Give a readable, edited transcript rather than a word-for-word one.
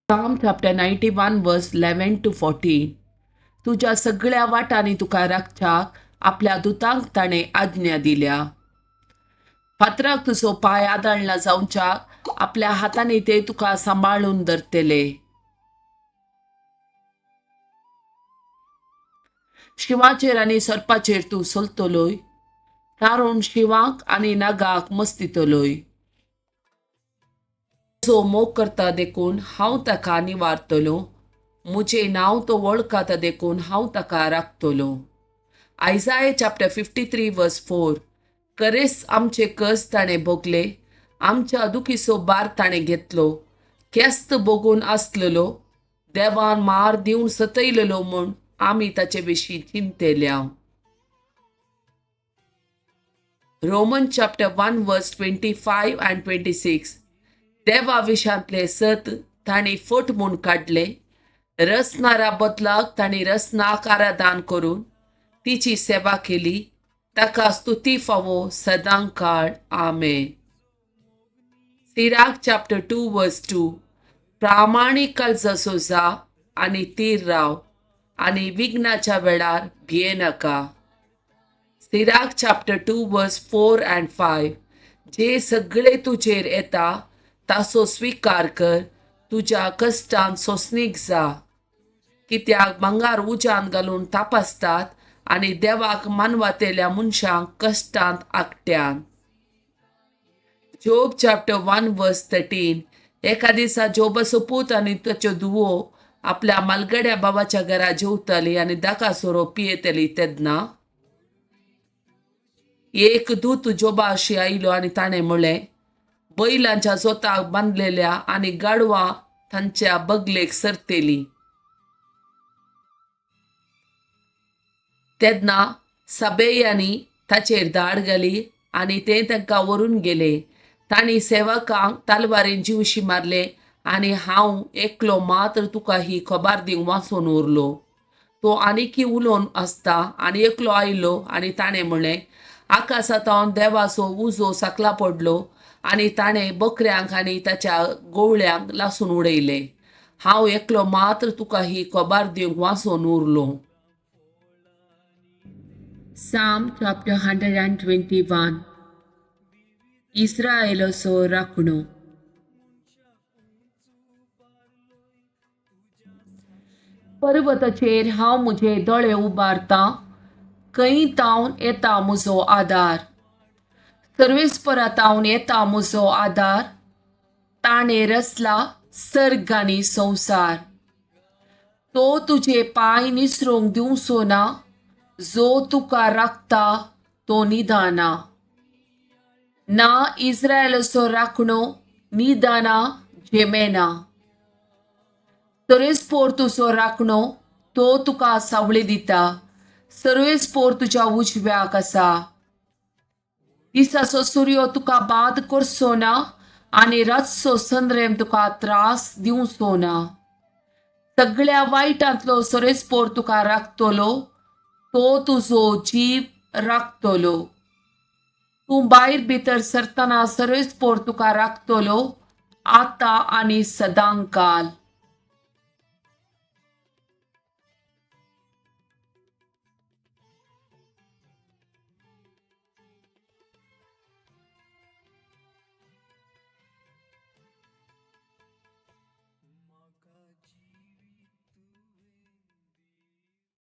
Psalm chapter 91 verse 11 to 14. तुझ्या सगळ्या वाटांनी तुका राखच्याक आपल्या दुतांक ताणे आज्ञा दिल्या. फातराक तुजो पाय आदळला जावच्याक आपल्या हातांनी ते तुका सांबाळून धरतले. शिवाचेर आनी सर्पाचेर तूं चलतलोय, तारून शिवाक आनी नागाक मस्तितलोय. जो मोग करता देखून हांव ताका निवारतलो, मुझे नाव तो वळखता देखून हांव ताका राखतलो. आयजाया चॅप्टर 53 वर्स 4. करेस आमचे कस ताणे भोगले, आमच्या दुखीचो बार ताणे घेतलो. केस्त भोगून आसलेलो, देवान मार दिवन सतयलेलो म्हूण आमी ताचे विशीं चिंतेल्या. रोमन चॅप्टर 1 वर्स 25 and 26. देवा विशांतले सत ताणी फट म्हूण काडले. रसनारा बदलाक ताणी रसनाकारा दान करून तिची सेवा केली. ताका स्तुती फावो सदां काळ. आमेन. सिराक चॅप्टर 2 वर्स 2. प्रामाणीक काळजाचो जा आनी तीर राव, आनी विघ्नाच्या वेळार भियेनाका. सिराक चॅप्टर 2 वर्स 4 and 5. जे सगळे तुजेर येता ताचो स्वीकार कर, तुज्या कश्टांत सोंसणीक जा. कित्याक भांगार उज्यान घालून तापासतात आनी देवाक मानवातेल्या मनशांक कश्टांत आकट्यान. जोब चॅप्टर 1 वर्स 13. एका दिसा जोबाचो पूत आनी ताच्यो धुवो आपल्या मालगड्या बाबाच्या घरा जेवताली आनी दाका सोरो पियेतली तेदना एक दूत जोबाशी आयलो आनी ताणें म्हणलें, बैलांच्या जोताक बांदलेल्या आनी गाडवां तांच्या बगलेक सरतेली. तेदना साबेयांनी ताचेर धाड घाली आनी ते तांकां व्हरून गेले. तांणी सेवकांक तालवारेन जिवशी मारले आनी हांव एकलो मात्र तुका ही खबर दिवंक वाचून उरलो. तो आनीकी उलोवन आसता आनी एकलो आयलो आनी ताणें म्हणलें, आकाशांत देवाचो उजो साकला पडलो आनी ताणें बकऱ्यांक आनी ताच्या गोवळ्यांक लासून उडयले. हांव एकलो मात्र तुका ही खबर दिवंक वाचून उरलो. Psalm chapter 121. इस्रायेलाचो राखणो. पर्वताचेर हांव म्हजे दोळे उबारतां, खंय तावन येता म्हजो आदार. सर्वेस्परातावन येता म्हजो आदार, ताणें रचला सर्ग आनी संवसार. तो तुजे पांय निसरूंक दिवचो ना, जो तुका राखता तो निदाना. ना इस्रायेलाचो राखणो निदाना जेमेना. सर्वेस्पोर तुजो राखणो तो तुका सावळी दिता, सर्वेस्पोर तुज्या उजव्याक आसा. दिसाचो सूर्य तुका बाद करचो ना आनी रातचो संद्रेम तुका त्रास दिवचो ना. सगळ्या वायटांतलो सर्वेस्पोर तुका राखतलो, तो तुजो जीव राखतलो. तूं भायर भितर सरतना सर्वेस्पोर तुका राखतलो, आतां आनी सदां काल.